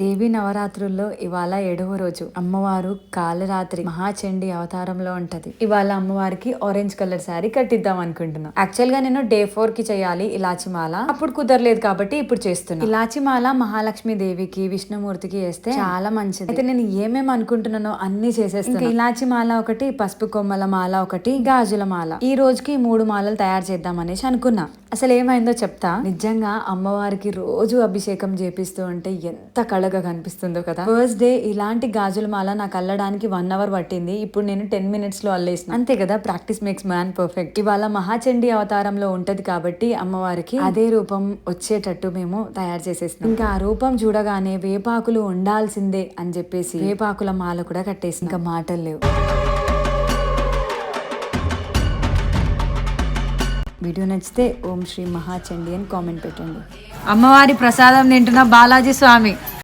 దేవి నవరాత్రుల్లో ఇవాళ 7వ రోజు. అమ్మవారు కాలరాత్రి మహాచండి అవతారంలో ఉంటది. ఇవాళ అమ్మవారికి ఆరెంజ్ కలర్ శారీ కట్టిద్దాం అనుకుంటున్నా. యాక్చువల్ గా నేను డే 4 కి చేయాలి ఇలాచి మాల, అప్పుడు కుదరలేదు కాబట్టి ఇప్పుడు చేస్తున్నా. ఇలాచి మాల మహాలక్ష్మి దేవికి, విష్ణుమూర్తికి వేస్తే చాలా మంచిది. అయితే నేను ఏమేమి అనుకుంటున్నానో అన్ని చేసేస్తాను. ఇలాచి మాల ఒకటి, పసుపు కొమ్మల మాల ఒకటి, గాజుల మాల. ఈ రోజుకి 3 మాలలు తయారు చేద్దాం అనేసి అనుకున్నా. అసలు ఏమైందో చెప్తా. నిజంగా అమ్మవారికి రోజు అభిషేకం చేపిస్తూ ఉంటే ఎంత కళగా కనిపిస్తుందో కదా. ఫస్ట్ డే ఇలాంటి గాజుల మాల నాకు అల్లడానికి 1 అవర్ పట్టింది. ఇప్పుడు నేను 10 మినిట్స్ లో అల్లేసిన. అంతే కదా, ప్రాక్టీస్ మేక్స్ మ్యాన్ పర్ఫెక్ట్. ఇవాళ మహాచండి అవతారంలో ఉంటది కాబట్టి అమ్మవారికి అదే రూపం వచ్చేటట్టు మేము తయారు చేసేసినాం. ఇంకా ఆ రూపం చూడగానే వేపాకులు ఉండాల్సిందే అని చెప్పేసి వేపాకుల మాల కూడా కట్టేసి ఇంకా మాటలు లేవు. వీడియో నచ్చితే ఓం శ్రీ మహాచండి అని కామెంట్ పెట్టండి. అమ్మవారి ప్రసాదం తింటున్న బాలాజీ స్వామి.